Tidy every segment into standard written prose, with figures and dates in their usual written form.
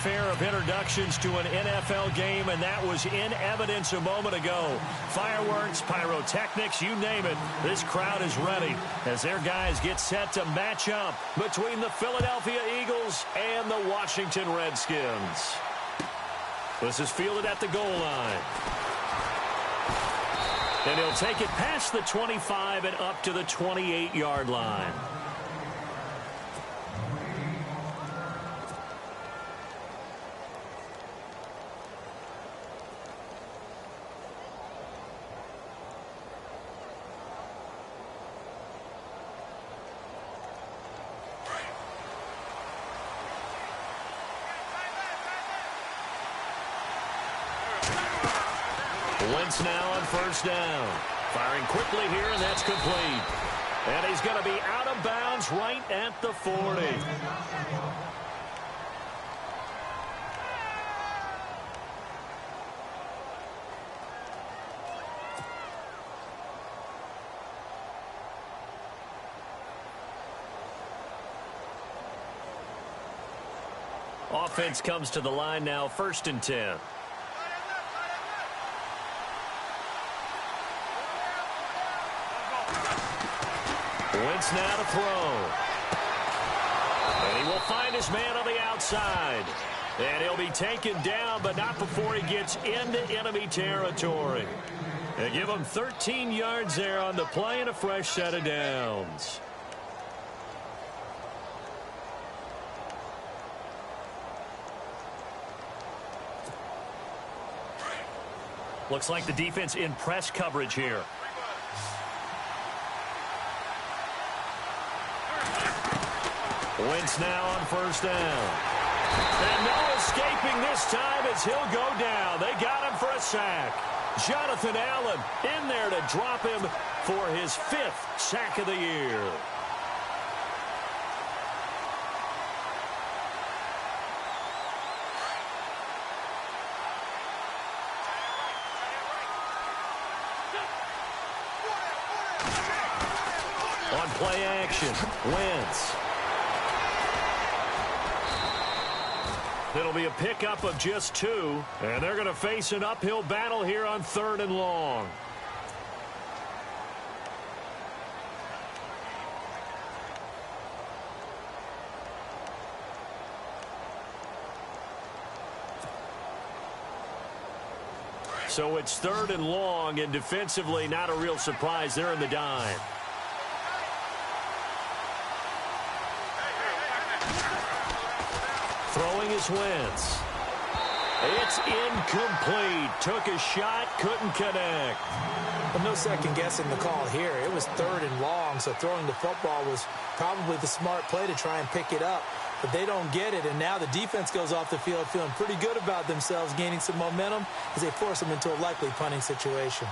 fanfare of introductions to an NFL game, and that was in evidence a moment ago. Fireworks, pyrotechnics, you name it. This crowd is ready as their guys get set to match up between the Philadelphia Eagles and the Washington Redskins. This is fielded at the goal line. And he'll take it past the 25 and up to the 28-yard line. Wentz now on first down. Firing quickly here, and that's complete. And he's going to be out of bounds right at the 40. Offense comes to the line now, 1st and 10. Wentz now to throw. And he will find his man on the outside. And he'll be taken down, but not before he gets into enemy territory. They give him 13 yards there on the play and a fresh set of downs. Looks like the defense in press coverage here. Wentz now on first down. And no escaping this time as he'll go down. They got him for a sack. Jonathan Allen in there to drop him for his 5th sack of the year. On play action, Wentz. It'll be a pickup of just 2, and they're going to face an uphill battle here on 3rd and long. So it's 3rd and long, and defensively not a real surprise. They're in the dime. Throwing is Wentz. It's incomplete. Took a shot, couldn't connect. Well, no second guessing the call here. It was 3rd and long, so throwing the football was probably the smart play to try and pick it up. But they don't get it, and now the defense goes off the field feeling pretty good about themselves, gaining some momentum as they force them into a likely punting situation.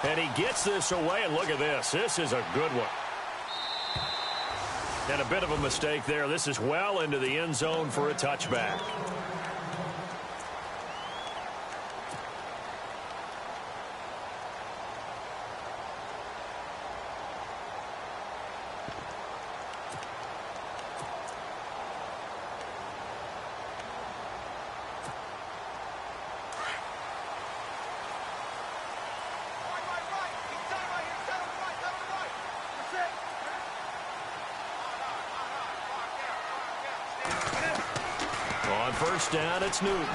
And he gets this away, and look at this. This is a good one. And a bit of a mistake there. This is well into the end zone for a touchback. First down, it's Newton.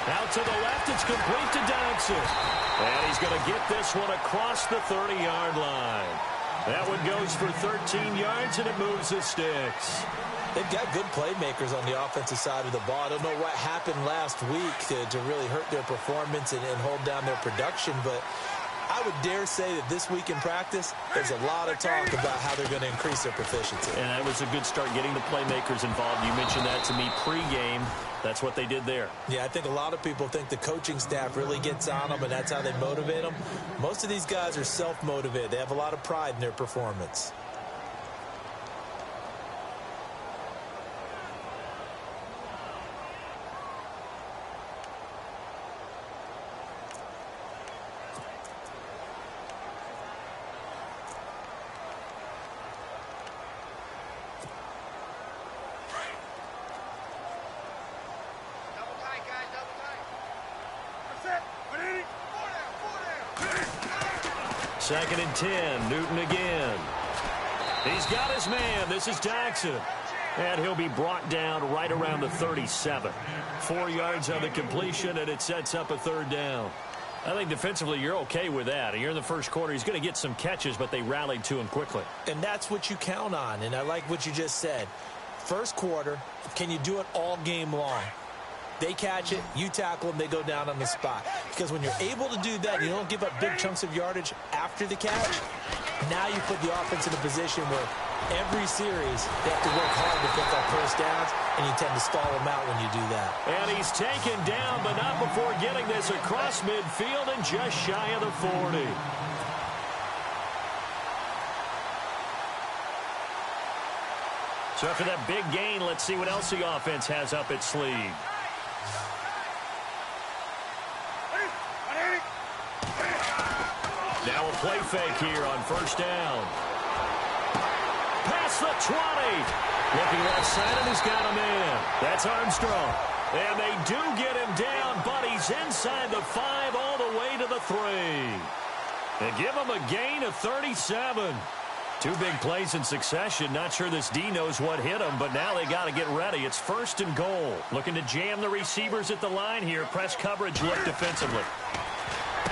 Out to the left, it's complete to Dodson. And he's going to get this one across the 30-yard line. That one goes for 13 yards, and it moves the sticks. They've got good playmakers on the offensive side of the ball. I don't know what happened last week to really hurt their performance and hold down their production, but I would dare say that this week in practice, there's a lot of talk about how they're going to increase their proficiency. And that was a good start, getting the playmakers involved. You mentioned that to me pregame. That's what they did there. Yeah, I think a lot of people think the coaching staff really gets on them, and that's how they motivate them. Most of these guys are self-motivated. They have a lot of pride in their performance. 2nd and 10. Newton again. He's got his man. This is Jackson. And he'll be brought down right around the 37. 4 yards on the completion, and it sets up a 3rd down. I think defensively you're okay with that. You're in the first quarter. He's going to get some catches, but they rallied to him quickly. And that's what you count on, and I like what you just said. First quarter, can you do it all game long? They catch it, you tackle them, they go down on the spot. Because when you're able to do that, you don't give up big chunks of yardage after the catch, now you put the offense in a position where every series they have to work hard to pick up first downs, and you tend to stall them out when you do that. And he's taken down, but not before getting this across midfield and just shy of the 40. So after that big gain, let's see what else the offense has up its sleeve. Now a play fake here on 1st down. Past the 20. Looking left side, and he's got a man. That's Armstrong. And they do get him down, but he's inside the 5 all the way to the 3. They give him a gain of 37. 2 big plays in succession. Not sure this D knows what hit him, but now they got to get ready. It's 1st and goal. Looking to jam the receivers at the line here. Press coverage look defensively.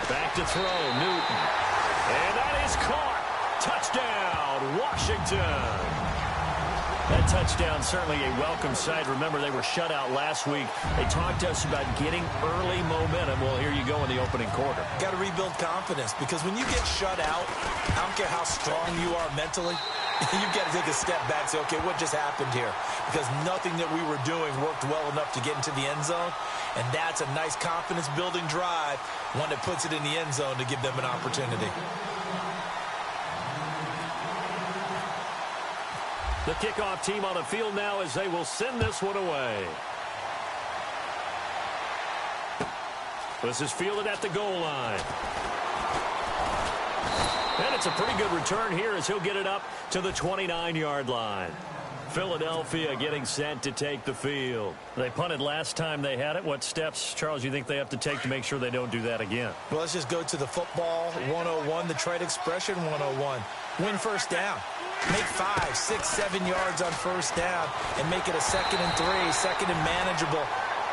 Back to throw, Newton. And that is caught. Touchdown, Washington. That touchdown certainly a welcome sight. Remember, they were shut out last week. They talked to us about getting early momentum. Well, here you go in the opening quarter. Got to rebuild confidence, because when you get shut out, I don't care how strong you are mentally, you've got to take a step back and say, okay, what just happened here? Because nothing that we were doing worked well enough to get into the end zone, and that's a nice confidence-building drive, one that puts it in the end zone to give them an opportunity. The kickoff team on the field now as they will send this one away. This is fielded at the goal line. And it's a pretty good return here as he'll get it up to the 29-yard line. Philadelphia getting set to take the field. They punted last time they had it. What steps, Charles, you think they have to take to make sure they don't do that again? Well, let's just go to the football 101, the trade expression 101. Win first down. Make 5, 6, 7 yards on first down and make it a 2nd and 3, 2nd and manageable.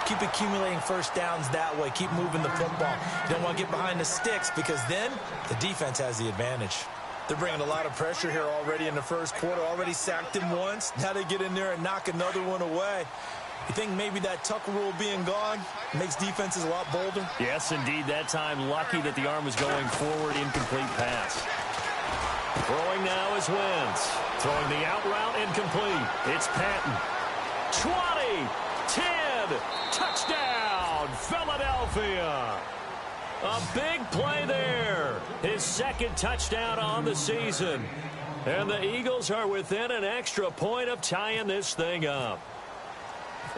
Keep accumulating first downs that way. Keep moving the football. You don't want to get behind the sticks, because then the defense has the advantage. They're bringing a lot of pressure here already in the first quarter. Already sacked him once. Now they get in there and knock another one away. You think maybe that Tucker rule being gone makes defenses a lot bolder? Yes, indeed. That time lucky that the arm was going forward. Incomplete pass. Throwing now is Wentz. Throwing the out route, incomplete. It's Patton. 20, 10, touchdown, Philadelphia. A big play there. His 2nd touchdown on the season. And the Eagles are within an extra point of tying this thing up.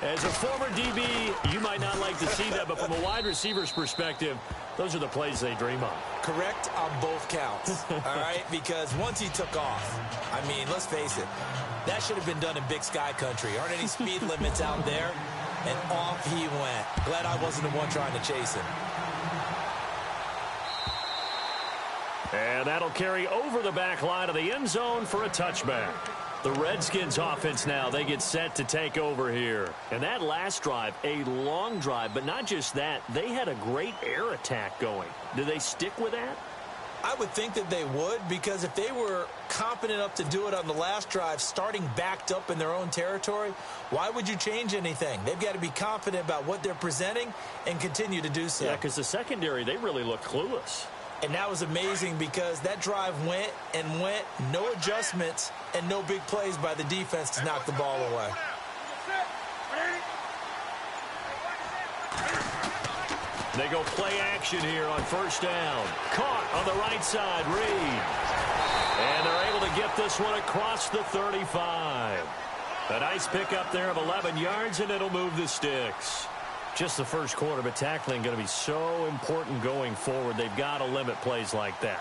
As a former DB, you might not like to see that, but from a wide receiver's perspective, those are the plays they dream of. Correct on both counts, all right? Because once he took off, I mean, let's face it, that should have been done in Big Sky country. Aren't any speed limits out there? And off he went. Glad I wasn't the one trying to chase him. And that'll carry over the back line of the end zone for a touchback. The Redskins offense now, they get set to take over here. And that last drive, a long drive, but not just that, they had a great air attack going. Do they stick with that? I would think that they would, because if they were competent enough to do it on the last drive, starting backed up in their own territory, why would you change anything? They've got to be confident about what they're presenting and continue to do so. Yeah, because the secondary, they really look clueless. And that was amazing, because that drive went and went, no adjustments and no big plays by the defense to knock the ball away. They go play action here on first down. Caught on the right side, Reed. And they're able to get this one across the 35. A nice pickup there of 11 yards, and it'll move the sticks. Just the first quarter, but tackling going to be so important going forward. They've got to limit plays like that.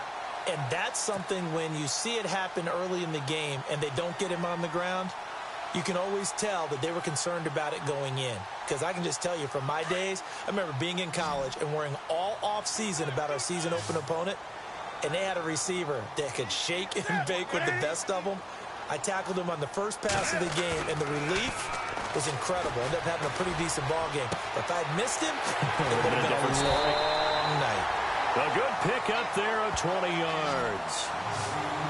And that's something, when you see it happen early in the game and they don't get him on the ground, you can always tell that they were concerned about it going in. Because I can just tell you from my days, I remember being in college and worrying all off season about our season open opponent. and they had a receiver that could shake and bake with the best of them. I tackled him on the first pass of the game, and the relief was incredible. Ended up having a pretty decent ball game. But if I had missed him, it would have been a long night. A good pick up there of 20 yards.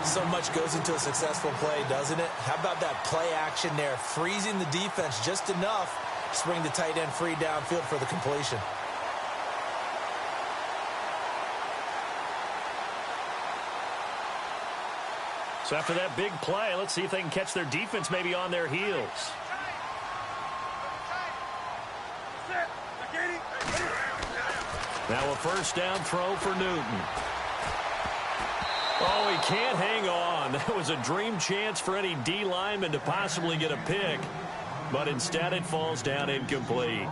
So much goes into a successful play, doesn't it? How about that play action there, freezing the defense just enough to bring the tight end free downfield for the completion. So after that big play, let's see if they can catch their defense maybe on their heels. Now a first down throw for Newton. Oh, he can't hang on. That was a dream chance for any D lineman to possibly get a pick. But instead it falls down incomplete.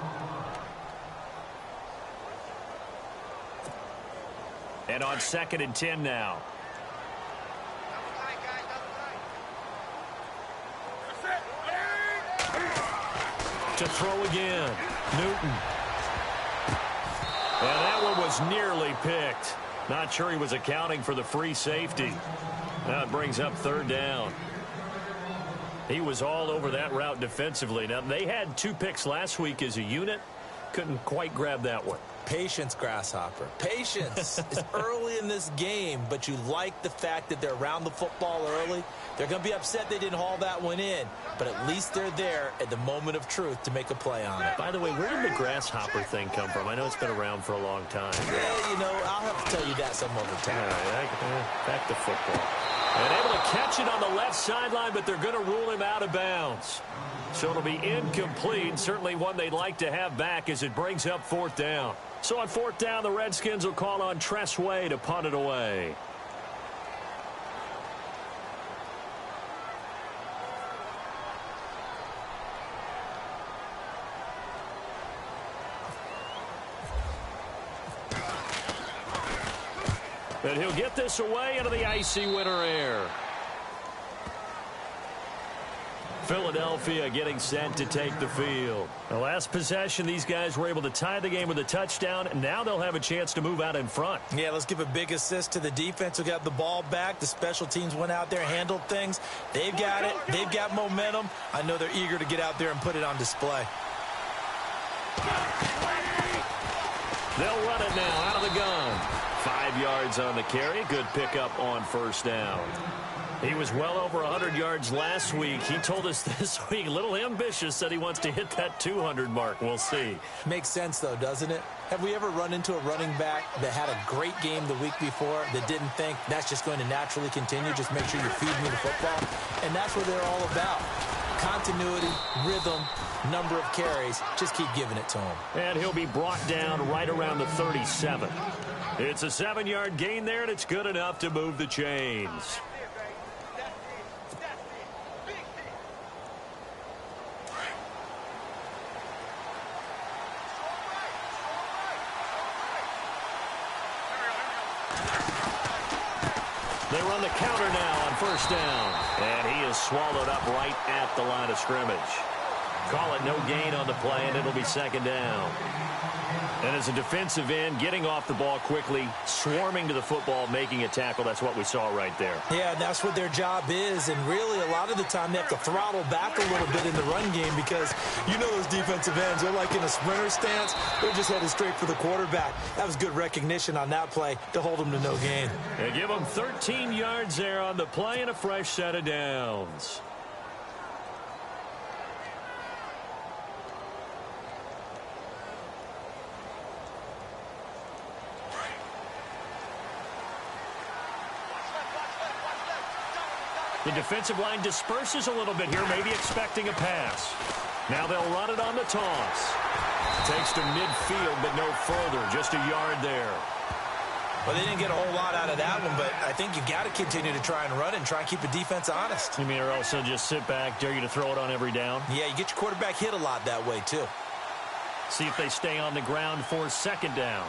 And on 2nd and 10 now. To throw again. Newton. And that one was nearly picked. Not sure he was accounting for the free safety. Now it brings up 3rd down. He was all over that route defensively. Now, they had 2 picks last week as a unit. Couldn't quite grab that one. Patience, Grasshopper. Patience. It's early in this game, but you like the fact that they're around the football early. They're going to be upset they didn't haul that one in, but at least they're there at the moment of truth to make a play on it. By the way, where did the grasshopper thing come from? I know it's been around for a long time. Yeah, you know, I'll have to tell you that some other time. All right, back to football. And able to catch it on the left sideline, but they're going to rule him out of bounds. So it'll be incomplete, certainly one they'd like to have back as it brings up 4th down. So on 4th down, the Redskins will call on Tress Way to punt it away. And he'll get this away into the icy winter air. Philadelphia getting set to take the field. The last possession, these guys were able to tie the game with a touchdown, and now they'll have a chance to move out in front. Yeah, let's give a big assist to the defense who got the ball back. The special teams went out there, handled things. They've got it. They've got momentum. I know they're eager to get out there and put it on display. They'll run it now out of the gun. 5 yards on the carry. Good pickup on 1st down. He was well over 100 yards last week. He told us this week, a little ambitious, said he wants to hit that 200 mark. We'll see. Makes sense, though, doesn't it? Have we ever run into a running back that had a great game the week before that didn't think that's just going to naturally continue? Just make sure you feed me the football. And that's what they're all about. Continuity, rhythm, number of carries. Just keep giving it to him. And he'll be brought down right around the 37. It's a 7-yard gain there, and it's good enough to move the chains. They run the counter now on 1st down. And he is swallowed up right at the line of scrimmage. Call it no gain on the play, and it'll be 2nd down. And as a defensive end, getting off the ball quickly, swarming to the football, making a tackle, that's what we saw right there. Yeah, and that's what their job is. And really, a lot of the time, they have to throttle back a little bit in the run game because you know those defensive ends, they're like in a sprinter stance. They're just headed straight for the quarterback. That was good recognition on that play to hold them to no gain. They give them 13 yards there on the play and a fresh set of downs. The defensive line disperses a little bit here, maybe expecting a pass. Now they'll run it on the toss. Takes to midfield, but no further. Just a yard there. Well, they didn't get a whole lot out of that one, but I think you got to continue to try and run it and try and keep the defense honest. You mean, or also just sit back, dare you to throw it on every down? Yeah, you get your quarterback hit a lot that way, too. See if they stay on the ground for 2nd down.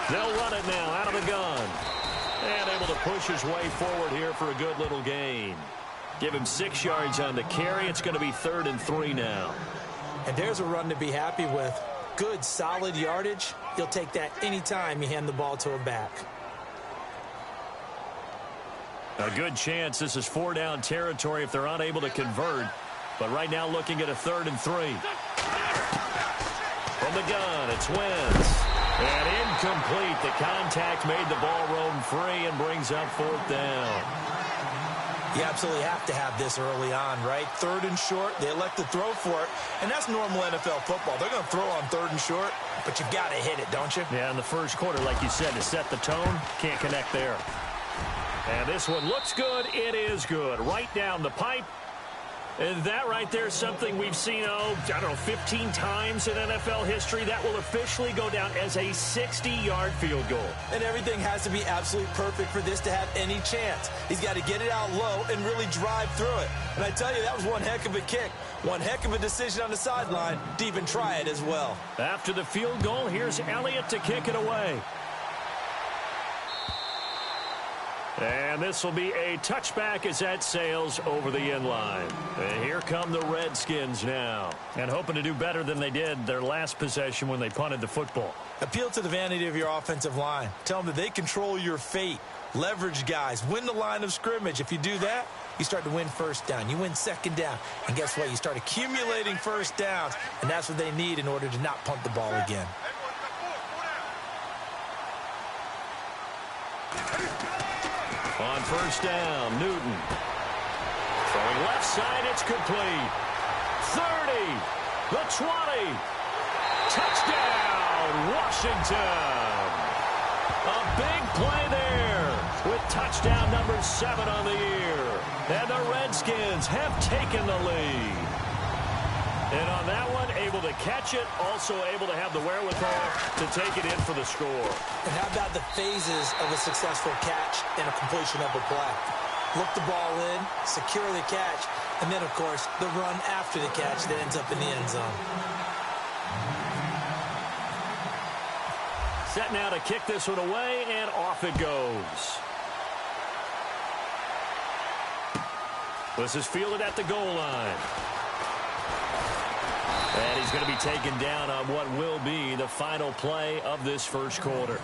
They'll run it now out of the gun. And able to push his way forward here for a good little gain. Give him 6 yards on the carry. It's going to be 3rd and 3 now. And there's a run to be happy with. good, solid yardage, you'll take that anytime you hand the ball to a back. A good chance this is 4-down territory if they're unable to convert. But right now looking at a 3rd and 3. From the gun, it's Wentz. And incomplete. The contact made the ball roam free and brings up 4th down. You absolutely have to have this early on, right? 3rd and short, they elect to throw for it. And that's normal NFL football. They're going to throw on 3rd and short, but you've got to hit it, don't you? Yeah, in the first quarter, like you said, to set the tone, can't connect there. And this one looks good. It is good. Right down the pipe. And that right there is something we've seen, I don't know, 15 times in NFL history. That will officially go down as a 60-yard field goal. And everything has to be absolutely perfect for this to have any chance. He's got to get it out low and really drive through it. And I tell you, that was one heck of a kick. One heck of a decision on the sideline to even try it as well. After the field goal, here's Elliott to kick it away. And this will be a touchback as that sails over the end line. And here come the Redskins now. And hoping to do better than they did their last possession when they punted the football. Appeal to the vanity of your offensive line. Tell them that they control your fate. Leverage guys. Win the line of scrimmage. If you do that, you start to win 1st down. You win 2nd down. And guess what? You start accumulating 1st downs. And that's what they need in order to not punt the ball again. On 1st down, Newton. Throwing left side, it's complete. 30, the 20. Touchdown, Washington. A big play there with touchdown number 7 on the year. And the Redskins have taken the lead. And on that one, able to catch it, also able to have the wherewithal to take it in for the score. And how about the phases of a successful catch and a completion of a play? Look the ball in, secure the catch, and then, of course, the run after the catch that ends up in the end zone. Set now to kick this one away, and off it goes. This is fielded at the goal line. And he's going to be taken down on what will be the final play of this first quarter.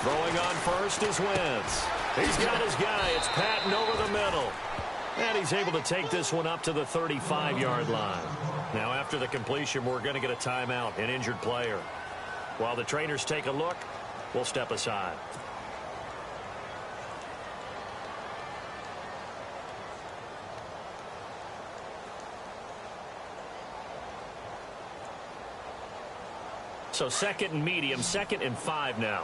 Throwing on first is Wentz. He's got his guy. It's Patton over the middle. And he's able to take this one up to the 35-yard line. Now, after the completion, we're going to get a timeout, an injured player. While the trainers take a look, we'll step aside. So 2nd and medium, 2nd and 5 now.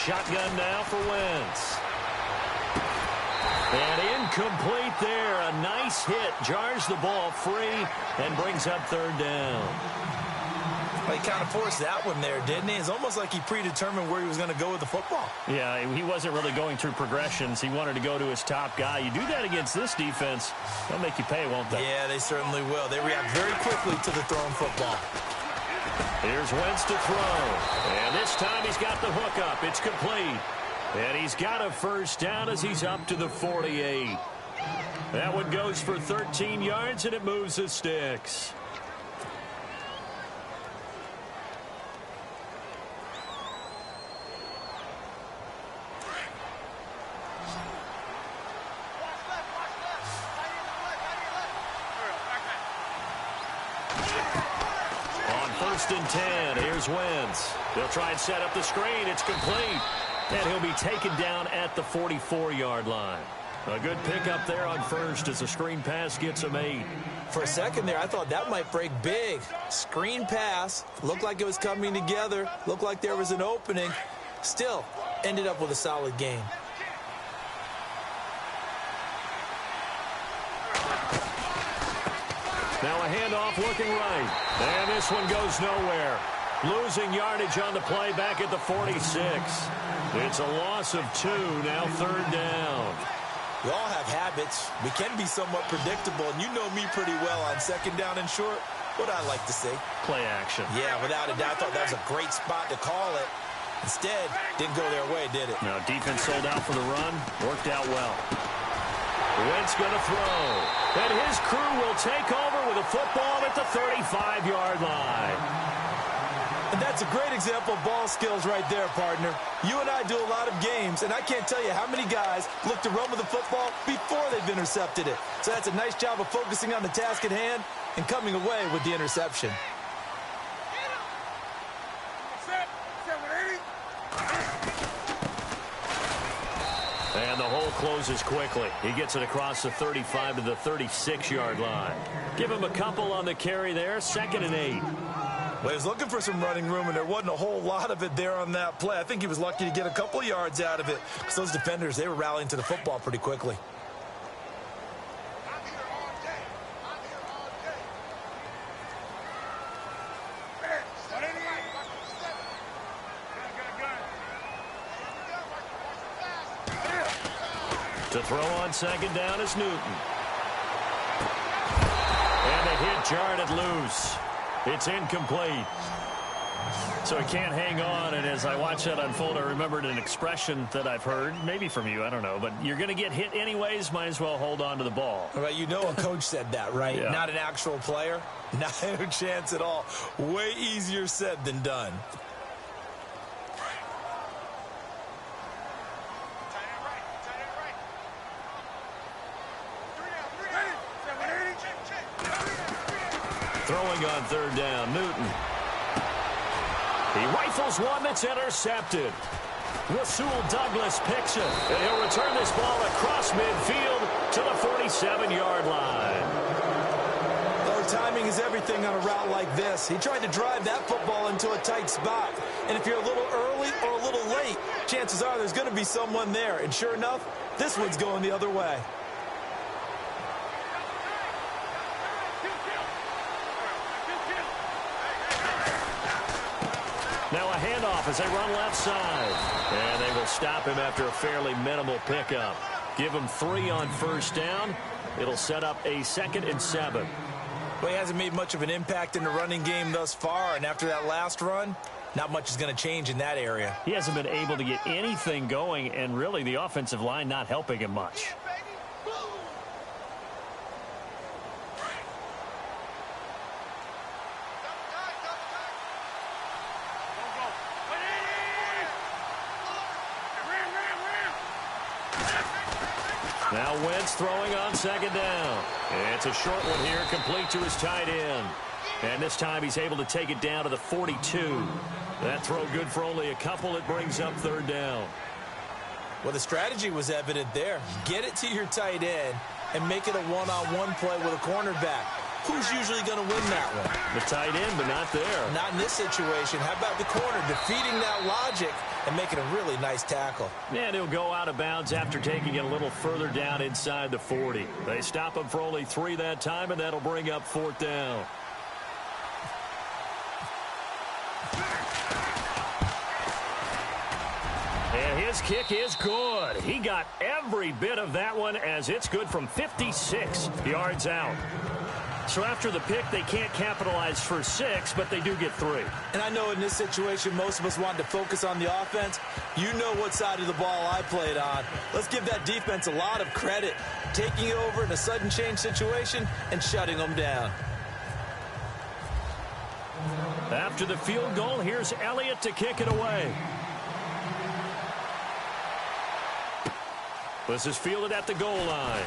Shotgun now for Wentz. And incomplete there. A nice hit. Jars the ball free and brings up 3rd down. Well, he kind of forced that one there, didn't he? It's almost like he predetermined where he was going to go with the football. Yeah, he wasn't really going through progressions. He wanted to go to his top guy. You do that against this defense, they'll make you pay, won't they? Yeah, they certainly will. They react very quickly to the thrown football. Here's Wentz to throw. And this time he's got the hook up. It's complete. And he's got a 1st down as he's up to the 48. That one goes for 13 yards, and it moves the sticks. On 1st and 10, here's Wentz. They'll try and set up the screen. It's complete. And he'll be taken down at the 44-yard line. A good pickup there on first as the screen pass gets him 8. For a second there, I thought that might break big. Screen pass. Looked like it was coming together. Looked like there was an opening. Still, ended up with a solid game. Now a handoff looking right. And this one goes nowhere. Losing yardage on the play back at the 46. It's a loss of 2, now 3rd down. We all have habits. We can be somewhat predictable, and you know me pretty well on 2nd down and short. What I like to see. Play action. Yeah, without a doubt. I thought that was a great spot to call it. Instead, didn't go their way, did it? No, defense sold out for the run. Worked out well. Wentz going to throw. And his crew will take over with a football at the 35-yard line. And that's a great example of ball skills right there, partner. You and I do a lot of games, and I can't tell you how many guys look to run with the football before they've intercepted it. So that's a nice job of focusing on the task at hand and coming away with the interception. And the hole closes quickly. He gets it across the 35 to the 36-yard line. Give him a couple on the carry there, 2nd and 8. Well, he was looking for some running room, and there wasn't a whole lot of it there on that play. I think he was lucky to get a couple of yards out of it, because those defenders, they were rallying to the football pretty quickly. To throw on 2nd down is Newton. And the hit jarred it loose. It's incomplete. So he can't hang on, and as I watch that unfold, I remembered an expression that I've heard, maybe from you, I don't know, but you're going to get hit anyways, might as well hold on to the ball. Right, you know a coach said that, right? Yeah. Not an actual player. Not a chance at all. Way easier said than done. Throwing on 3rd down, Newton. He rifles one that's intercepted. Rasul Douglas picks it, and he'll return this ball across midfield to the 47-yard line. Well, timing is everything on a route like this. He tried to drive that football into a tight spot. And if you're a little early or a little late, chances are there's going to be someone there. And sure enough, this one's going the other way. Now a handoff as they run left side. And they will stop him after a fairly minimal pickup. Give him 3 on 1st down. It'll set up a 2nd and 7. Well, he hasn't made much of an impact in the running game thus far. And after that last run, not much is going to change in that area. He hasn't been able to get anything going, and really the offensive line not helping him much. Now Wentz throwing on 2nd down. It's a short one here, complete to his tight end. And this time he's able to take it down to the 42. That throw good for only a couple. It brings up 3rd down. Well, the strategy was evident there. Get it to your tight end and make it a one-on-one play with a cornerback. Who's usually going to win that one? The tight end, but not there. Not in this situation. How about the corner defeating that logic and making a really nice tackle? And he'll go out of bounds after taking it a little further down inside the 40. They stop him for only 3 that time, and that'll bring up 4th down. And his kick is good. He got every bit of that one, as it's good from 56 yards out. So after the pick, they can't capitalize for 6, but they do get 3. And I know in this situation, most of us want to focus on the offense. You know what side of the ball I played on. Let's give that defense a lot of credit, taking it over in a sudden change situation and shutting them down. After the field goal, here's Elliott to kick it away. This is fielded at the goal line.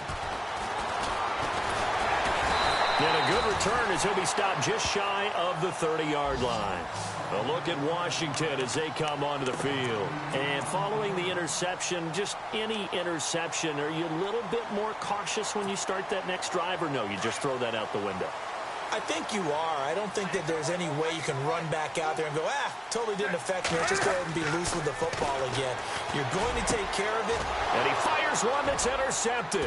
And a good return as he'll be stopped just shy of the 30-yard line. A look at Washington as they come onto the field. And following the interception, just any interception, are you a little bit more cautious when you start that next drive, or no, you just throw that out the window? I think you are. I don't think that there's any way you can run back out there and go, totally didn't affect me. Let's just go ahead and be loose with the football again. You're going to take care of it. And he fires one that's intercepted.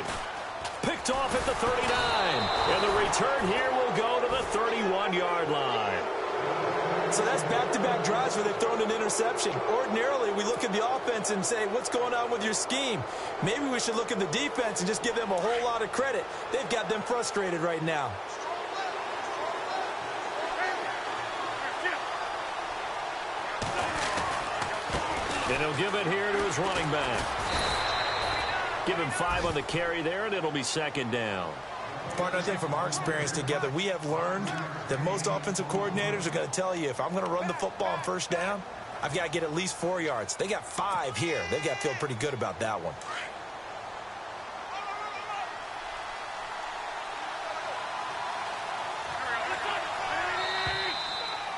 Picked off at the 39. And the return here will go to the 31-yard line. So that's back-to-back drives where they've thrown an interception. Ordinarily, we look at the offense and say, what's going on with your scheme? Maybe we should look at the defense and just give them a whole lot of credit. They've got them frustrated right now. And he'll give it here to his running back. Give him 5 on the carry there, and it'll be second down. Partner, I think from our experience together, we have learned that most offensive coordinators are going to tell you, if I'm going to run the football on first down, I've got to get at least 4 yards. They got 5 here. They've got to feel pretty good about that one.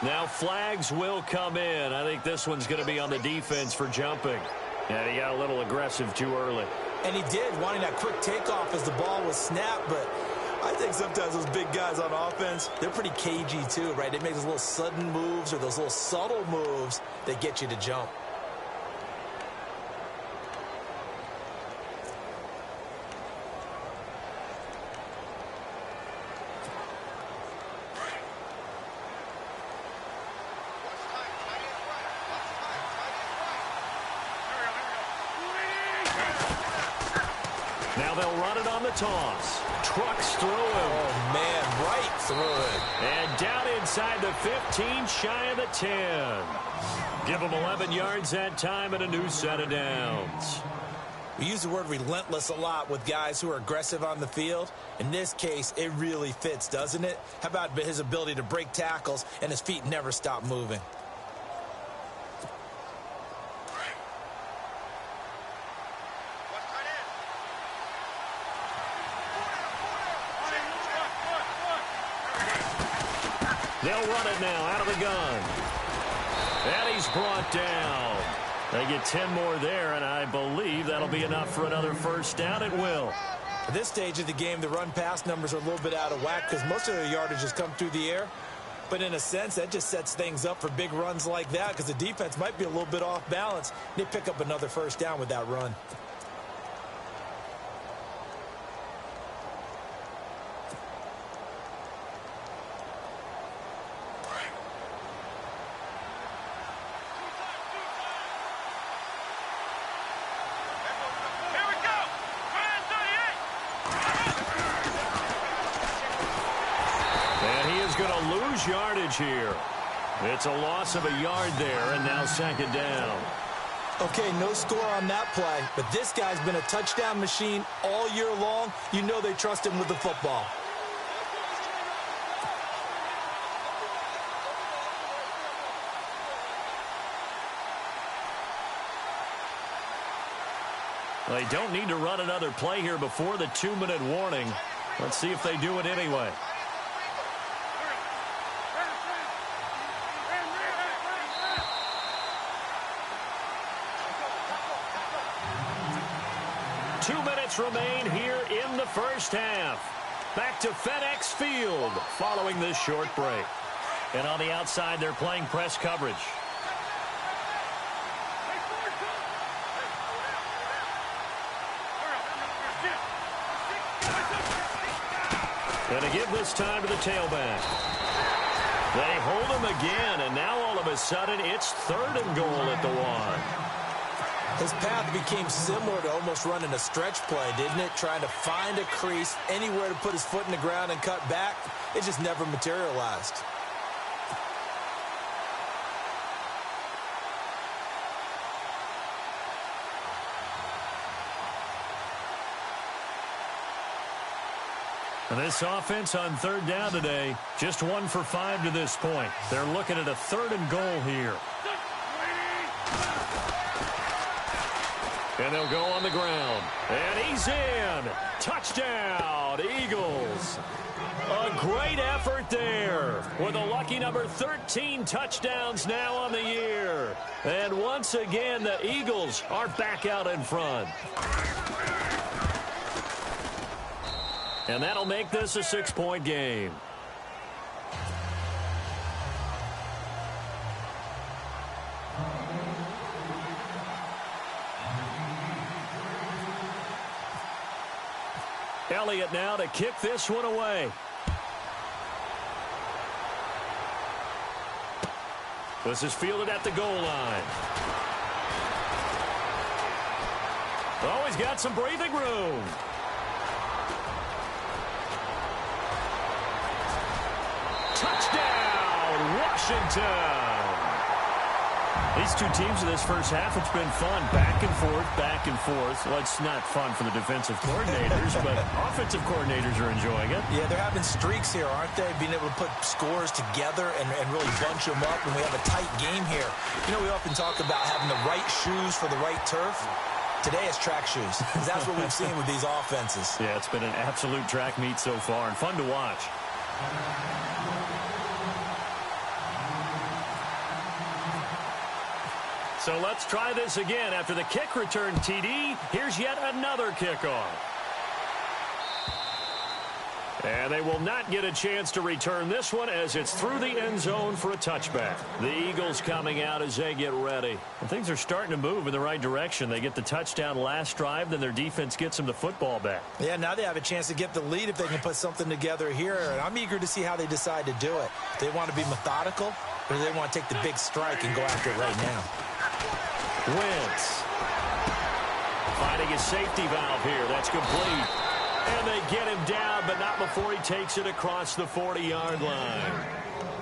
Now flags will come in. I think this one's going to be on the defense for jumping. And he got a little aggressive too early. And he did, wanting that quick takeoff as the ball was snapped, but I think sometimes those big guys on offense, they're pretty cagey too, right? They make those little sudden moves or those little subtle moves that get you to jump. Now they'll run it on the toss. Trucks through him. Oh, man, right through him. And down inside the 15, shy of the 10. Give them 11 yards that time and a new set of downs. We use the word relentless a lot with guys who are aggressive on the field. In this case, it really fits, doesn't it? How about his ability to break tackles and his feet never stop moving? They'll run it now out of the gun. And he's brought down. They get 10 more there, and I believe that'll be enough for another first down. It will. At this stage of the game, the run-pass numbers are a little bit out of whack because most of their yardage has come through the air. But in a sense, that just sets things up for big runs like that because the defense might be a little bit off balance. They pick up another first down with that run. Yardage here. It's a loss of a yard there, and now second down. Okay, no score on that play, but this guy's been a touchdown machine all year long. You know they trust him with the football. They don't need to run another play here before the 2-minute warning. Let's see if they do it anyway. Remain here in the first half. Back to FedEx Field following this short break. And on the outside, they're playing press coverage. And to give this time to the tailback. They hold him again, and now all of a sudden it's 3rd and goal at the 1. His path became similar to almost running a stretch play, didn't it? Trying to find a crease, anywhere to put his foot in the ground and cut back. It just never materialized. And this offense on 3rd down today, just 1 for 5 to this point. They're looking at a 3rd and goal here. And they'll go on the ground. And he's in. Touchdown, Eagles. A great effort there with a lucky number 13 touchdowns now on the year. And once again, the Eagles are back out in front. And that'll make this a 6-point game. Elliott now to kick this one away. This is fielded at the goal line. Oh, he's got some breathing room. Touchdown, Washington. These two teams in this first half, it's been fun. Back and forth, back and forth. Well, it's not fun for the defensive coordinators, but offensive coordinators are enjoying it. Yeah, they're having streaks here, aren't they? Being able to put scores together and really bunch them up, and we have a tight game here. You know, we often talk about having the right shoes for the right turf. Today it's track shoes, because that's what we've seen with these offenses. Yeah, it's been an absolute track meet so far, and fun to watch. So let's try this again. After the kick return TD, here's yet another kickoff. And they will not get a chance to return this one as it's through the end zone for a touchback. The Eagles coming out as they get ready. And things are starting to move in the right direction. They get the touchdown last drive, then their defense gets them the football back. Yeah, now they have a chance to get the lead if they can put something together here. And I'm eager to see how they decide to do it. Do they want to be methodical, or do they want to take the big strike and go after it right now? Wentz finding his safety valve here. That's complete. And they get him down, but not before he takes it across the 40-yard line.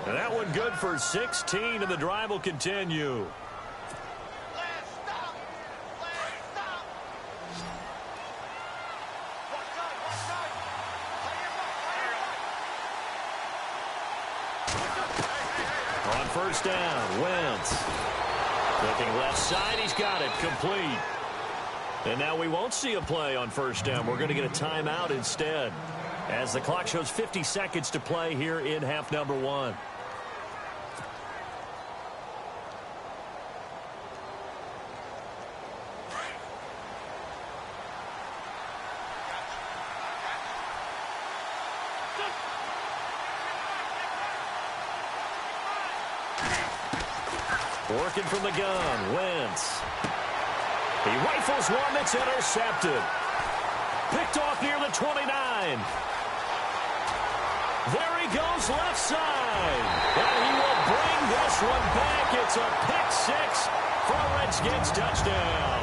And that one good for 16, and the drive will continue. On first down, Wentz. Looking left side, he's got it, complete. And now we won't see a play on first down. We're going to get a timeout instead, as the clock shows 50 seconds to play here in half number one. Working from the gun, Wentz. He rifles one that's intercepted. Picked off near the 29. There he goes left side. And he will bring this one back. It's a pick six for a Redskins touchdown.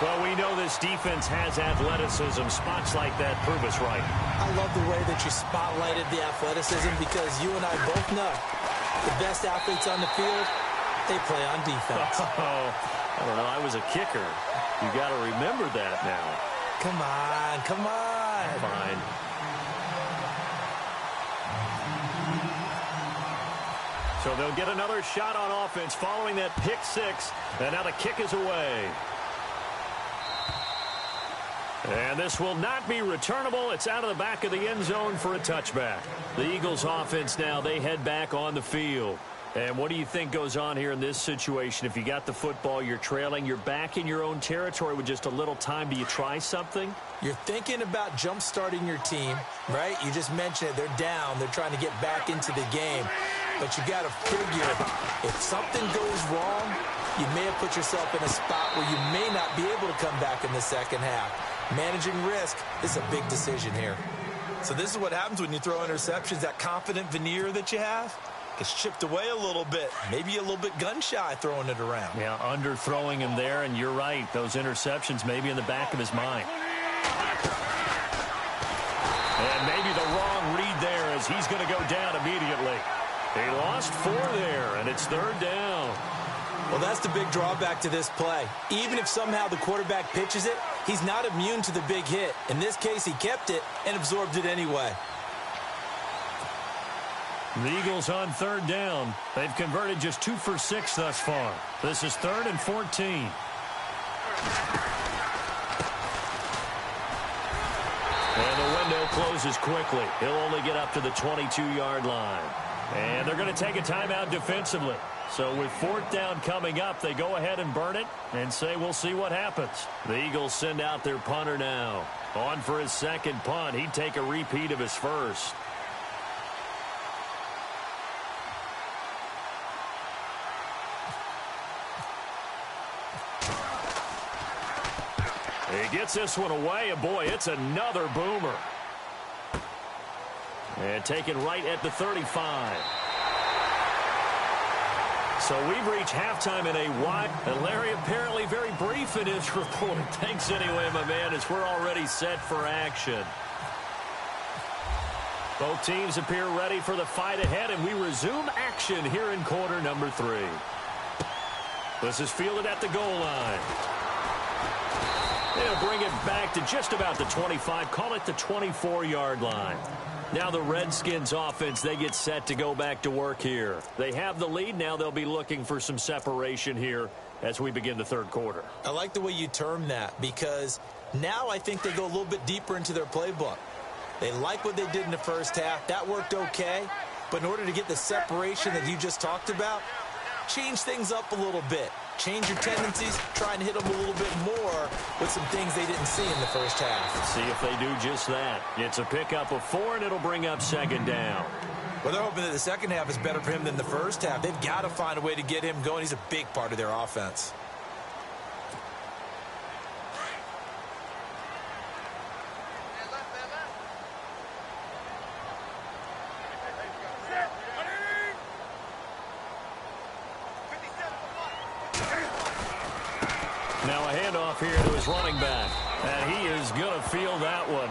Well, we know this defense has athleticism. Spots like that prove us right. I love the way that you spotlighted the athleticism, because you and I both know the best athletes on the field, they play on defense. Oh, I don't know. I was a kicker. You got to remember that now. Come on, come on. Fine. So they'll get another shot on offense following that pick six. And now the kick is away. And this will not be returnable. It's out of the back of the end zone for a touchback. The Eagles offense now, they head back on the field. And what do you think goes on here in this situation? If you got the football, you're trailing, you're back in your own territory with just a little time. Do you try something? You're thinking about jump-starting your team, right? You just mentioned it. They're down. They're trying to get back into the game. But you got to figure, if something goes wrong, you may have put yourself in a spot where you may not be able to come back in the second half. Managing risk is a big decision here. So this is what happens when you throw interceptions. That confident veneer that you have gets chipped away a little bit. Maybe a little bit gun-shy throwing it around. Yeah, underthrowing him there, and you're right. Those interceptions may be in the back of his mind. And maybe the wrong read there, as he's going to go down immediately. He lost 4 there, and it's third down. Well, that's the big drawback to this play. Even if somehow the quarterback pitches it, he's not immune to the big hit. In this case, he kept it and absorbed it anyway. The Eagles on third down. They've converted just 2 for 6 thus far. This is 3rd and 14. And the window closes quickly. He'll only get up to the 22-yard line. And they're going to take a timeout defensively. So with 4th down coming up, they go ahead and burn it and say we'll see what happens. The Eagles send out their punter now. On for his second punt. He'd take a repeat of his first. He gets this one away, and boy, it's another boomer. And taken right at the 35. So we've reached halftime in a wide. And Larry apparently very brief in his report. Thanks anyway, my man, as we're already set for action. Both teams appear ready for the fight ahead, and we resume action here in quarter number 3. This is fielded at the goal line. They'll bring it back to just about the 25, call it the 24-yard line. Now the Redskins offense, they get set to go back to work here. They have the lead. Now they'll be looking for some separation here as we begin the third quarter. I like the way you term that, because now I think they go a little bit deeper into their playbook. They like what they did in the first half. That worked okay. But in order to get the separation that you just talked about, change things up a little bit. Change your tendencies, try and hit them a little bit more with some things they didn't see in the first half. See if they do just that. It's a pickup of 4, and it'll bring up second down. Well, they're hoping that the second half is better for him than the first half. They've got to find a way to get him going. He's a big part of their offense. Now a handoff here to his running back. And he is going to feel that one.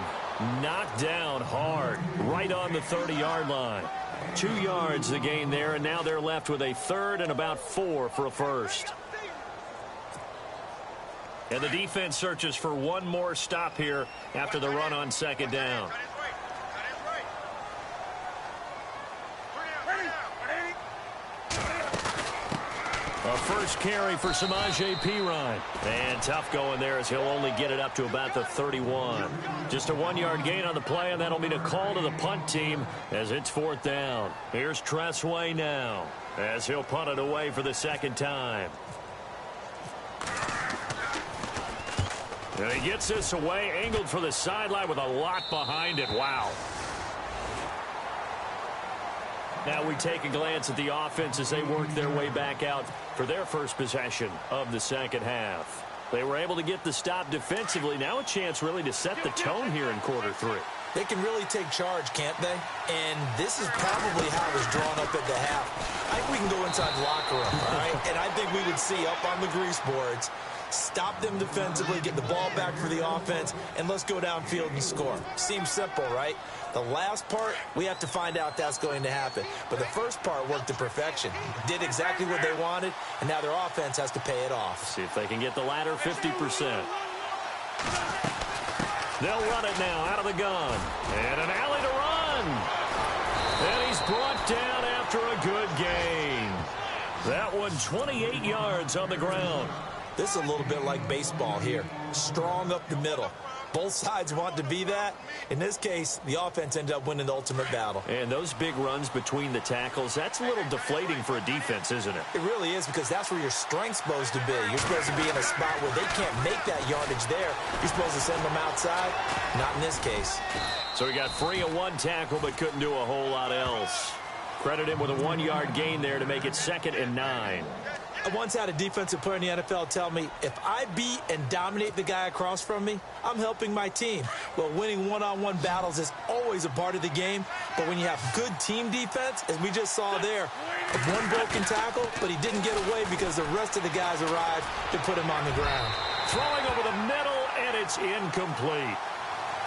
Knocked down hard, right on the 30-yard line. 2 yards the gain there, and now they're left with a third and about 4 for a first. And the defense searches for one more stop here after the run on second down. A first carry for Samaje Perine. And tough going there as he'll only get it up to about the 31. Just a 1-yard gain on the play, and that'll mean a call to the punt team as it's 4th down. Here's Tressway now as he'll punt it away for the second time. And he gets this away, angled for the sideline with a lot behind it. Wow. Now we take a glance at the offense as they work their way back out for their first possession of the second half. They were able to get the stop defensively. Now a chance really to set the tone here in quarter 3. They can really take charge, can't they? And this is probably how it was drawn up at the half. I think we can go inside the locker room, all right? And I think we would see up on the grease boards, stop them defensively, get the ball back for the offense, and let's go downfield and score. Seems simple, right? The last part, we have to find out that's going to happen. But the first part worked to perfection. Did exactly what they wanted, and now their offense has to pay it off. See if they can get the latter 50%. They'll run it now out of the gun. And an alley to run. And he's brought down after a good gain. That one 28 yards on the ground. This is a little bit like baseball here. Strong up the middle. Both sides want to be that. In this case, the offense ended up winning the ultimate battle. And those big runs between the tackles, that's a little deflating for a defense, isn't it? It really is, because that's where your strength's supposed to be. You're supposed to be in a spot where they can't make that yardage there. You're supposed to send them outside. Not in this case. So he got free of one tackle but couldn't do a whole lot else. Credit him with a 1-yard gain there to make it 2nd and 9. I once had a defensive player in the NFL tell me, if I beat and dominate the guy across from me, I'm helping my team. Well, winning one-on-one battles is always a part of the game, but when you have good team defense, as we just saw there, one broken tackle, but he didn't get away because the rest of the guys arrived to put him on the ground. Throwing over the middle, and it's incomplete.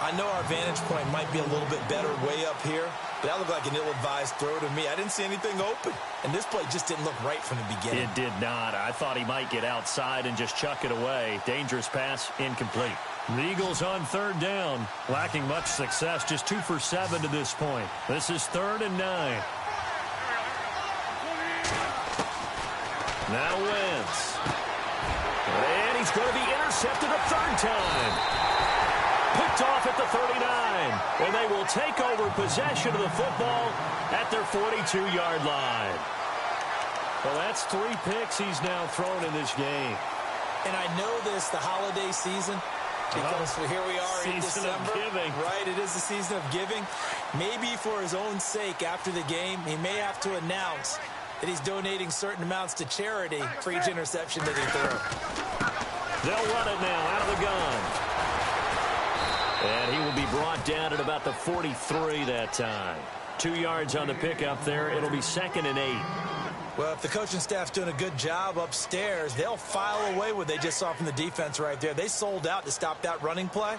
I know our vantage point might be a little bit better way up here, but that looked like an ill-advised throw to me. I didn't see anything open, and this play just didn't look right from the beginning. It did not. I thought he might get outside and just chuck it away. Dangerous pass, incomplete. The Eagles on 3rd down, lacking much success, just 2 for 7 to this point. This is 3rd and 9. Now Wentz. And he's going to be intercepted a 3rd time. Picked off at the 39, and they will take over possession of the football at their 42-yard line. Well, that's 3 picks he's now thrown in this game. And I know this, the holiday season, because here we are in December. Season of giving. Right, it is the season of giving. Maybe for his own sake after the game, he may have to announce that he's donating certain amounts to charity for each interception that he threw. They'll run it now out of the gun. And he will be brought down at about the 43 that time. 2 yards on the pickup there. It'll be 2nd and 8. Well, if the coaching staff's doing a good job upstairs, they'll file away what they just saw from the defense right there. They sold out to stop that running play.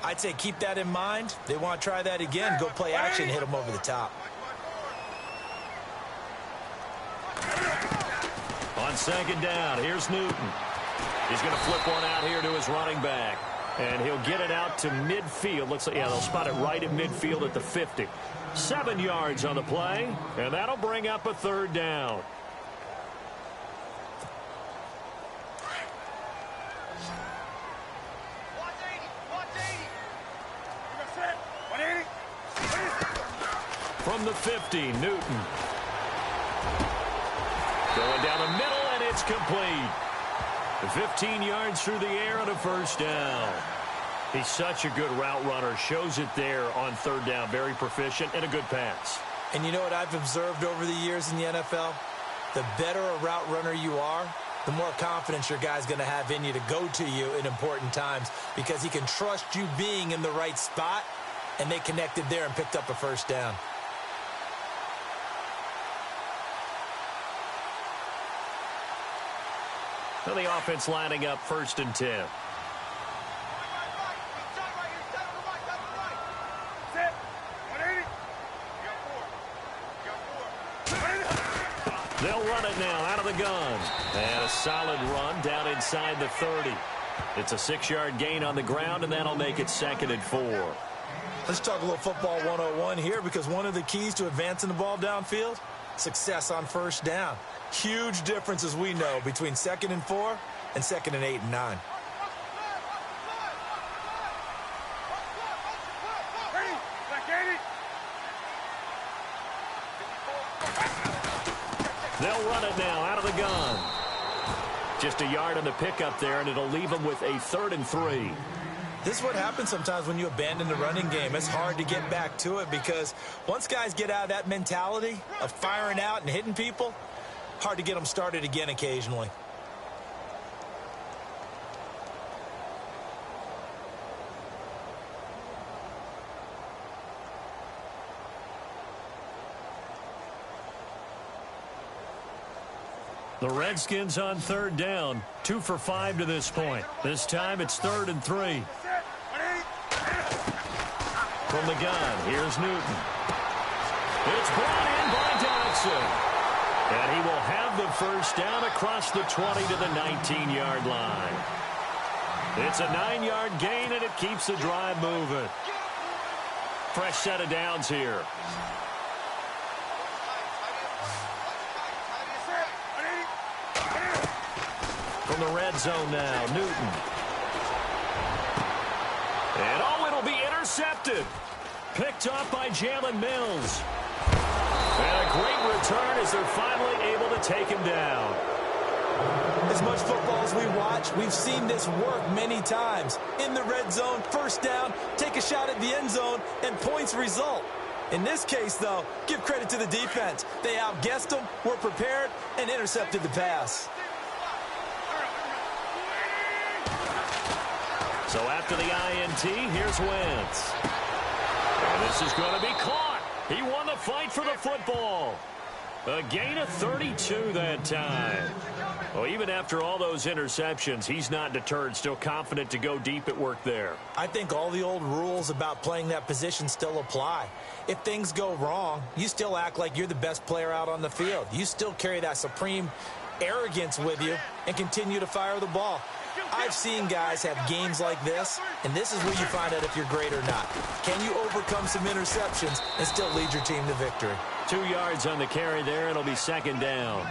I'd say keep that in mind. They want to try that again. Go play action, hit them over the top. On second down, here's Newton. He's going to flip one out here to his running back. And he'll get it out to midfield. Looks like, yeah, they'll spot it right at midfield at the 50. 7 yards on the play, and that'll bring up a third down. From the 50, Newton. Going down the middle, and it's complete. 15 yards through the air on a first down. He's such a good route runner. Shows it there on third down. Very proficient and a good pass. And you know what I've observed over the years in the NFL? The better a route runner you are, the more confidence your guy's going to have in you to go to you in important times because he can trust you being in the right spot, and they connected there and picked up a first down. So the offense lining up 1st and 10. They'll run it now out of the gun. And a solid run down inside the 30. It's a 6-yard gain on the ground, and that'll make it 2nd and 4. Let's talk a little football 101 here because one of the keys to advancing the ball downfield, success on first down. Huge difference, as we know, between 2nd and 4 and 2nd and 8 and 9. They'll run it now out of the gun. Just a yard on the pickup there, and it'll leave them with a 3rd and 3. This is what happens sometimes when you abandon the running game. It's hard to get back to it because once guys get out of that mentality of firing out and hitting people, hard to get them started again occasionally. The Redskins on third down, 2 for 5 to this point. This time it's 3rd and 3. From the gun, here's Newton. It's brought in by Dodson. And he will have the first down across the 20 to the 19-yard line. It's a 9-yard gain, and it keeps the drive moving. Fresh set of downs here. From the red zone now, Newton. And oh, it'll be intercepted. Picked off by Jalen Mills. And a great return as they're finally able to take him down. As much football as we watch, we've seen this work many times. In the red zone, first down, take a shot at the end zone, and points result. In this case, though, give credit to the defense. They outguessed them, were prepared, and intercepted the pass. So after the INT, here's Wentz. And this is going to be caught. He won the fight for the football. A gain of 32 that time. Well, even after all those interceptions, he's not deterred, still confident to go deep at work there. I think all the old rules about playing that position still apply. If things go wrong, you still act like you're the best player out on the field. You still carry that supreme arrogance with you and continue to fire the ball. I've seen guys have games like this, and this is where you find out if you're great or not. Can you overcome some interceptions and still lead your team to victory? 2 yards on the carry there, and it'll be 2nd down.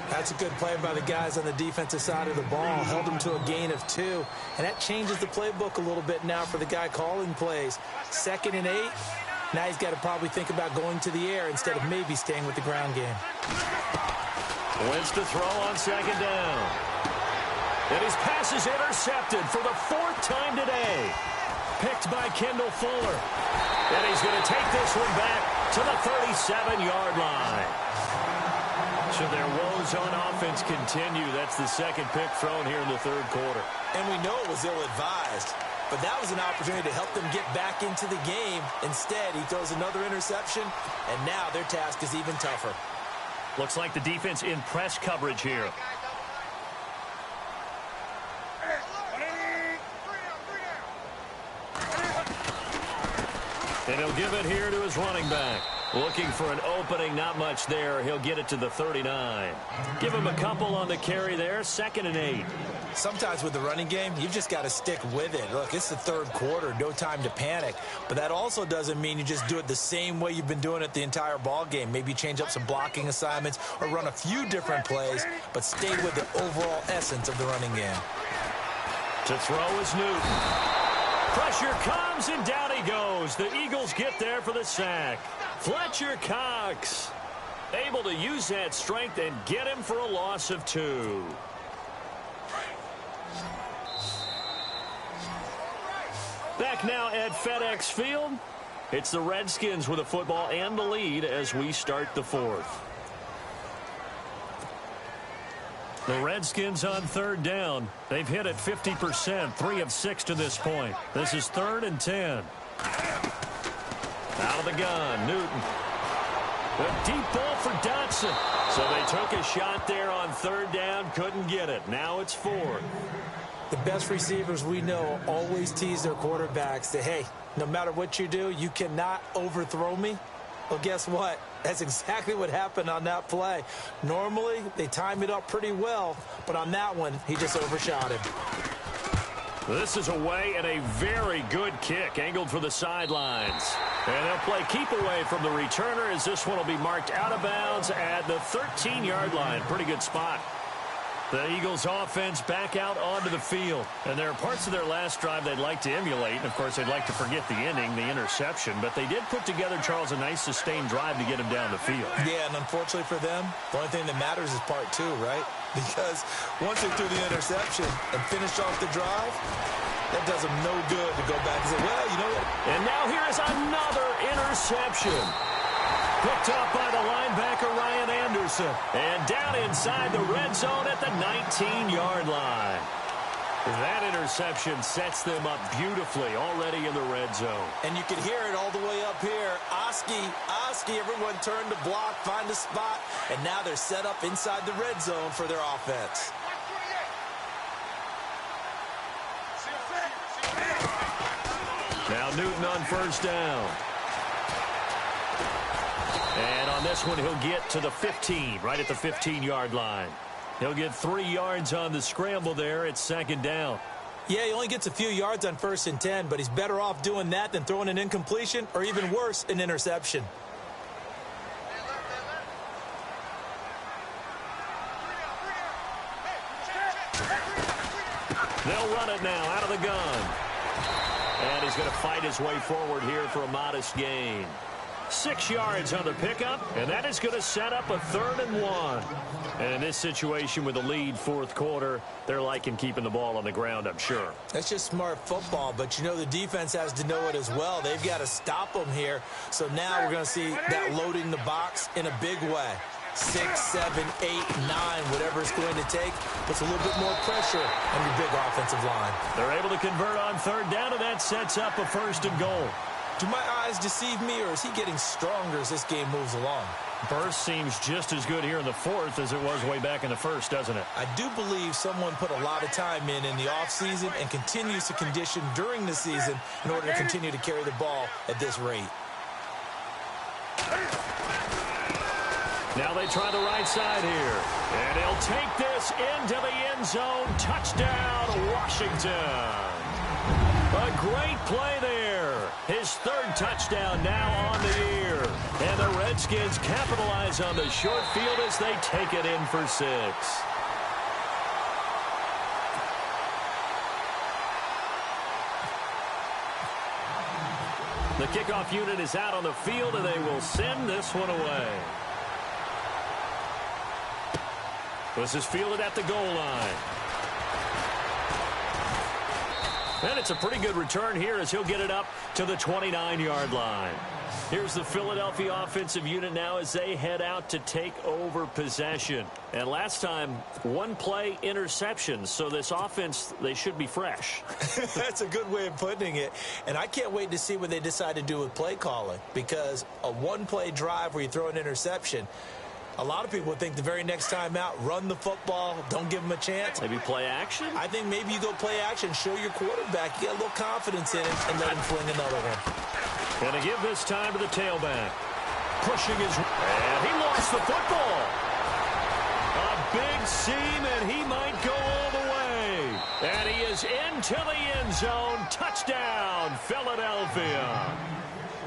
That's a good play by the guys on the defensive side of the ball. Held them to a gain of 2, and that changes the playbook a little bit now for the guy calling plays. 2nd and 8, now he's got to probably think about going to the air instead of maybe staying with the ground game. Wentz to throw on 2nd down. And his pass is intercepted for the 4th time today. Picked by Kendall Fuller. And he's going to take this one back to the 37-yard line. So their woes on offense continue. That's the 2nd pick thrown here in the 3rd quarter. And we know it was ill-advised. But that was an opportunity to help them get back into the game. Instead, he throws another interception, and now their task is even tougher. Looks like the defense in press coverage here. And he'll give it here to his running back. Looking for an opening, not much there. He'll get it to the 39. Give him a couple on the carry there, 2nd and 8. Sometimes with the running game, you've just got to stick with it. Look, it's the 3rd quarter, no time to panic. But that also doesn't mean you just do it the same way you've been doing it the entire ball game. Maybe change up some blocking assignments or run a few different plays, but stay with the overall essence of the running game. To throw is Newton. Pressure comes, and down he goes. The Eagles get there for the sack. Fletcher Cox able to use that strength and get him for a loss of 2. Back now at FedEx Field. It's the Redskins with a football and the lead as we start the 4th. The Redskins on 3rd down. They've hit it 50%, 3 of 6 to this point. This is 3rd and 10. Out of the gun, Newton. A deep ball for Dotson. So they took a shot there on 3rd down, couldn't get it. Now it's 4th. The best receivers we know always tease their quarterbacks that, hey, no matter what you do, you cannot overthrow me. Well, guess what? That's exactly what happened on that play. Normally, they time it up pretty well, but on that one, he just overshot him. This is away and a very good kick, angled for the sidelines. And they'll play keep away from the returner as this one will be marked out of bounds at the 13-yard line. Pretty good spot. The Eagles offense back out onto the field. And there are parts of their last drive they'd like to emulate. And, of course, they'd like to forget the ending, the interception. But they did put together, Charles, a nice sustained drive to get him down the field. Yeah, and unfortunately for them, the only thing that matters is part 2, right? Because once they threw the interception and finished off the drive, that does them no good to go back and say, well, you know what? And now here is another interception. Picked up by the linebacker, Ryan Anderson. And down inside the red zone at the 19-yard line. That interception sets them up beautifully already in the red zone. And you can hear it all the way up here. Oski, everyone turned to block, find a spot. And now they're set up inside the red zone for their offense. Now Newton on 1st down. And on this one, he'll get to the 15, right at the 15-yard line. He'll get 3 yards on the scramble there. It's 2nd down. Yeah, he only gets a few yards on 1st and 10, but he's better off doing that than throwing an incompletion or even worse, an interception. They'll run it now out of the gun. And he's going to fight his way forward here for a modest gain. 6 yards on the pickup, and that is going to set up a 3rd and 1. And in this situation with the lead 4th quarter, they're liking keeping the ball on the ground, I'm sure. That's just smart football, but you know the defense has to know it as well. They've got to stop them here. So now we're going to see that loading the box in a big way. 6, 7, 8, 9, whatever it's going to take, puts a little bit more pressure on your big offensive line. They're able to convert on 3rd down, and that sets up a 1st and goal. Do my eyes deceive me, or is he getting stronger as this game moves along? Burst seems just as good here in the 4th as it was way back in the 1st, doesn't it? I do believe someone put a lot of time in the offseason and continues to condition during the season in order to continue to carry the ball at this rate. Now they try the right side here. And he'll take this into the end zone. Touchdown, Washington. A great play there. His 3rd touchdown now on the year. And the Redskins capitalize on the short field as they take it in for 6. The kickoff unit is out on the field, and they will send this one away. This is fielded at the goal line. And it's a pretty good return here as he'll get it up to the 29-yard line. Here's the Philadelphia offensive unit now as they head out to take over possession. And last time, 1 play interceptions. So this offense, they should be fresh. That's a good way of putting it. And I can't wait to see what they decide to do with play calling. Because a 1-play drive where you throw an interception, A lot of people would think the very next time out, run the football, don't give them a chance. Maybe play action? I think maybe you go play action, show your quarterback, you get a little confidence in him, and let him fling another one. Going to give this time to the tailback. Pushing his... And he lost the football. A big seam, and he might go all the way. And he is into the end zone. Touchdown, Philadelphia.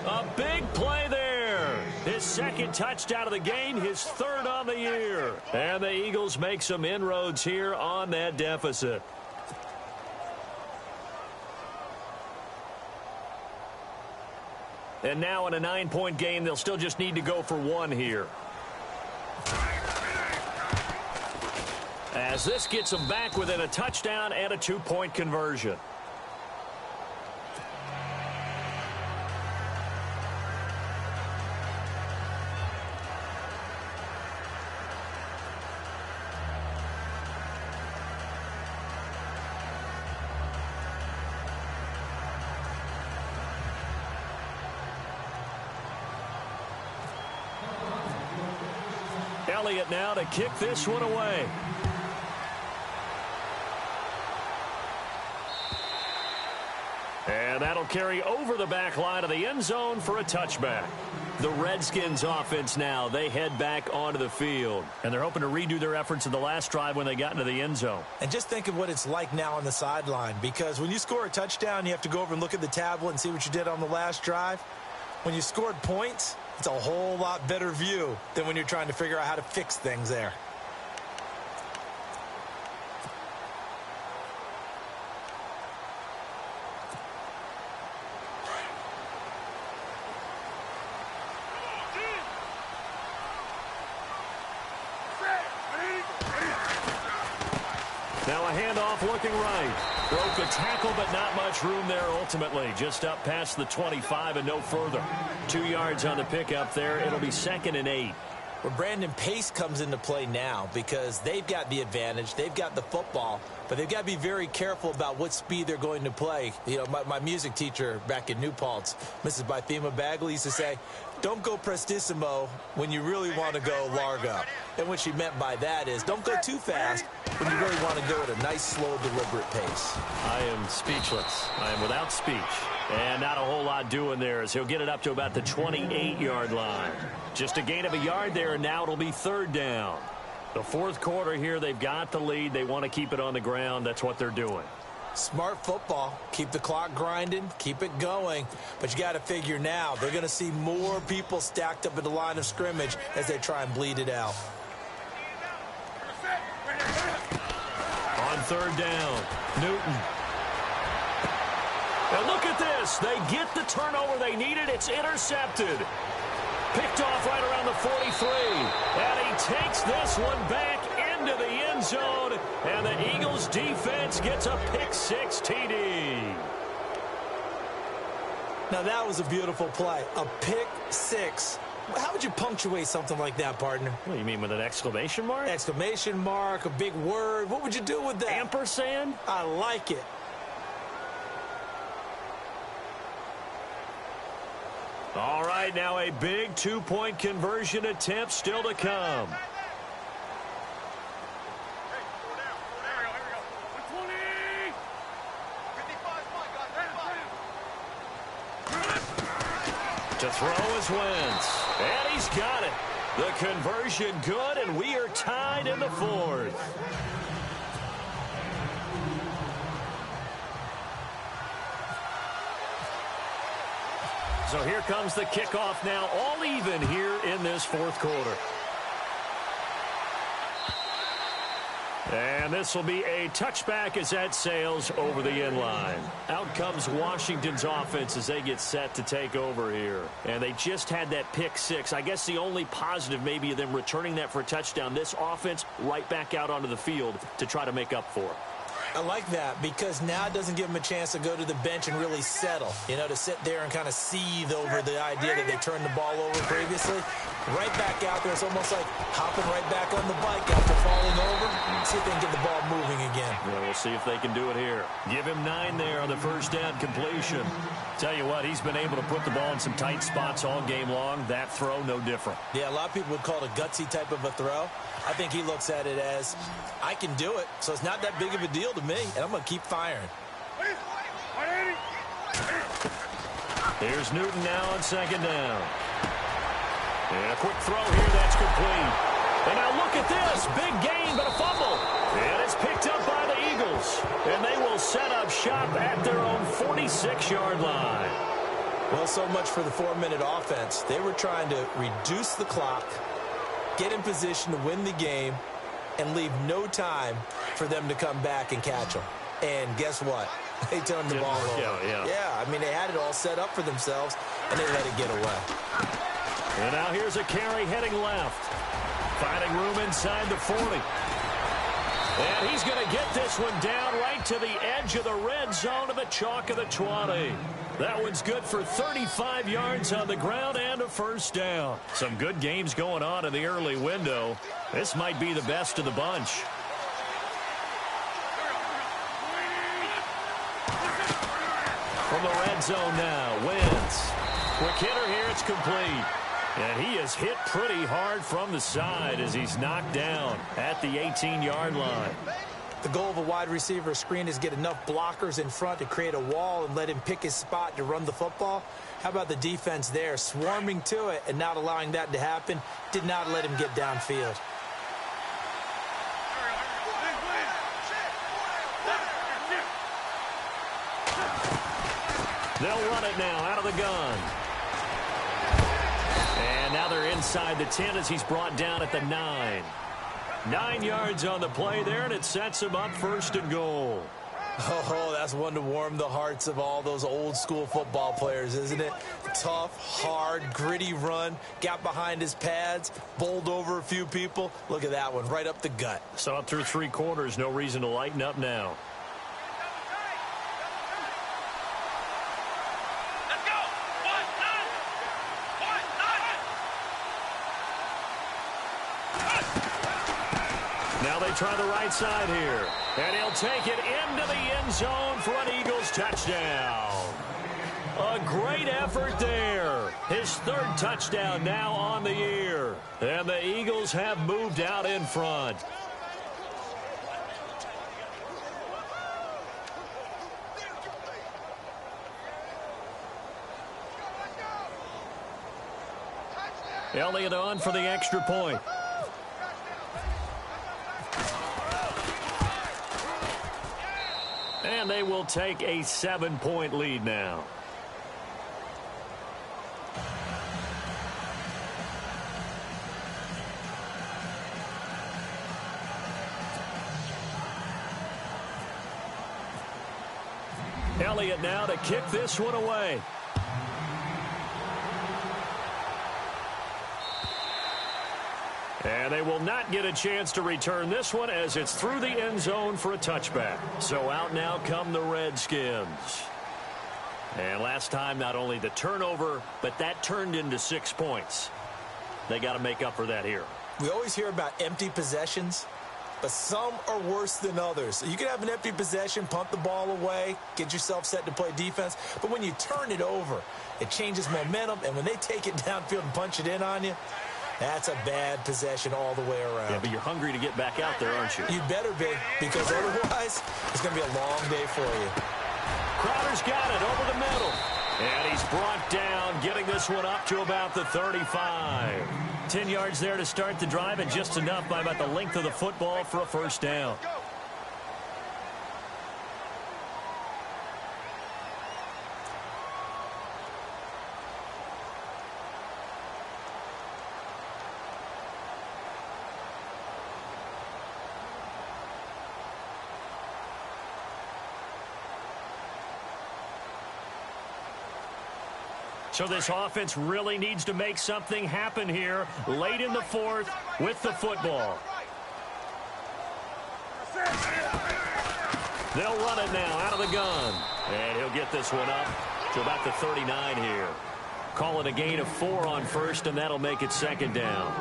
A big play there. His second touchdown of the game, his third on the year. And the Eagles make some inroads here on that deficit. And now in a 9-point game, they'll still just need to go for one here. As this gets them back within a touchdown and a 2-point conversion. Elliott now to kick this one away. And that'll carry over the back line of the end zone for a touchback. The Redskins offense now, they head back onto the field. And they're hoping to redo their efforts in the last drive when they got into the end zone. And just think of what it's like now on the sideline. Because when you score a touchdown, you have to go over and look at the tablet and see what you did on the last drive. When you scored points, it's a whole lot better view than when you're trying to figure out how to fix things there. Now a handoff looking right. Broke a tackle, but not much room there ultimately. Just up past the 25 and no further. 2 yards on the pickup there. It'll be 2nd and 8. Well, Brandon, pace comes into play now because they've got the advantage. They've got the football, but they've got to be very careful about what speed they're going to play. You know, my music teacher back in New Paltz, Mrs. Bythema Bagley, used to say, don't go prestissimo when you really want to go largo. And what she meant by that is don't go too fast when you really want to go at a nice, slow, deliberate pace. I am speechless. I am without speech. And not a whole lot doing there as he'll get it up to about the 28-yard line. Just a gain of a yard there, and now it'll be 3rd down. The 4th quarter here, they've got the lead. They want to keep it on the ground. That's what they're doing. Smart football. Keep the clock grinding. Keep it going. But you got to figure now, they're going to see more people stacked up at the line of scrimmage as they try and bleed it out. On 3rd down, Newton. And look at this. They get the turnover they needed. It's intercepted. Picked off right around the 43. And he takes this one back into the end zone. And the Eagles defense gets a pick-6 TD. Now that was a beautiful play. A pick-6. How would you punctuate something like that, partner? What, you mean with an exclamation mark? Exclamation mark, a big word. What would you do with that? Ampersand? I like it. All right, now a big 2-point conversion attempt still to come. To throw is Wentz. And he's got it. The conversion good, and we are tied in the 4th. So here comes the kickoff now, all even here in this 4th quarter. And this will be a touchback as that sails over the end line. Out comes Washington's offense as they get set to take over here. And they just had that pick-6. I guess the only positive maybe of them returning that for a touchdown. This offense right back out onto the field to try to make up for it. I like that because now it doesn't give them a chance to go to the bench and really settle, to sit there and kind of seethe over the idea that they turned the ball over previously. Right back out there. It's almost like hopping right back on the bike after falling over. See if they can get the ball moving again. Well, we'll see if they can do it here. Give him 9 there on the first down completion. Tell you what, he's been able to put the ball in some tight spots all game long. That throw, no different. Yeah, a lot of people would call it a gutsy type of a throw. I think he looks at it as, I can do it, so it's not that big of a deal to me, and I'm going to keep firing. Here's Newton now on second down. And a quick throw here, that's complete. And now look at this, big gain, but a fumble. And it's picked up by the Eagles. And they will set up shop at their own 46-yard line. Well, so much for the 4-minute offense. They were trying to reduce the clock, get in position to win the game, and leave no time for them to come back and catch them. And guess what? They turned the ball over. Yeah, I mean, they had it all set up for themselves, and they let it get away. And now here's a carry heading left. Finding room inside the 40. And he's going to get this one down right to the edge of the red zone of the chalk of the 20. That one's good for 35 yards on the ground and a first down. Some good games going on in the early window. This might be the best of the bunch. From the red zone now, Wentz. Quick hitter here, it's complete. And he is hit pretty hard from the side as he's knocked down at the 18-yard line. The goal of a wide receiver screen is get enough blockers in front to create a wall and let him pick his spot to run the football. How about the defense there, swarming to it and not allowing that to happen? Did not let him get downfield. They'll run it now out of the gun. And now they're inside the 10 as he's brought down at the 9. 9 yards on the play there, and it sets him up first and goal. Oh, that's one to warm the hearts of all those old-school football players, isn't it? Tough, hard, gritty run, got behind his pads, bowled over a few people. Look at that one, right up the gut. So up through 3 quarters, no reason to lighten up now. Now they try the right side here. And he'll take it into the end zone for an Eagles touchdown. A great effort there. His 3rd touchdown now on the year. And the Eagles have moved out in front. Elliott on for the extra point. And they will take a 7-point lead now. Elliott now to kick this one away. And they will not get a chance to return this one as it's through the end zone for a touchback. So out now come the Redskins. And last time, not only the turnover, but that turned into 6 points. They got to make up for that here. We always hear about empty possessions, but some are worse than others. You can have an empty possession, punt the ball away, get yourself set to play defense. But when you turn it over, it changes momentum. And when they take it downfield and punch it in on you, that's a bad possession all the way around. Yeah, but you're hungry to get back out there, aren't you? You better be, because otherwise it's going to be a long day for you. Crowder's got it over the middle. And he's brought down, getting this one up to about the 35. 10 yards there to start the drive, and just enough by about the length of the football for a first down. So this offense really needs to make something happen here late in the 4th with the football. They'll run it now out of the gun. And he'll get this one up to about the 39 here. Call it a gain of 4 on first, and that'll make it second down.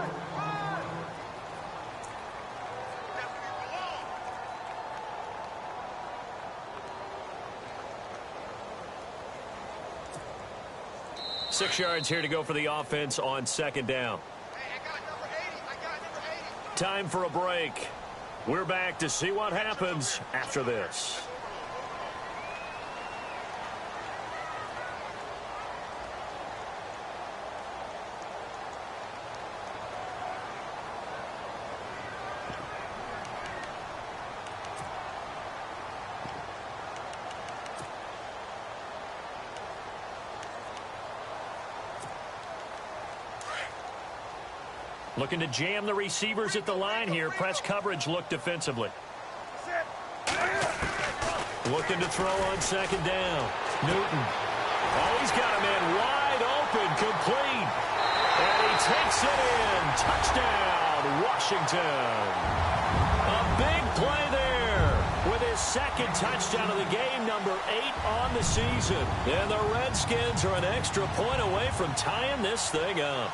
Six yards here to go for the offense on second down. Time for a break. We're back to see what happens after this. Looking to jam the receivers at the line here. Press coverage look defensively. Looking to throw on second down. Newton. Oh, he's got a man wide open, complete. And he takes it in. Touchdown, Washington. A big play there with his second touchdown of the game, number 8 on the season. And the Redskins are an extra point away from tying this thing up.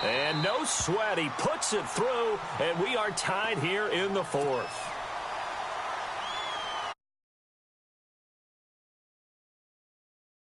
And no sweat, he puts it through, and we are tied here in the fourth.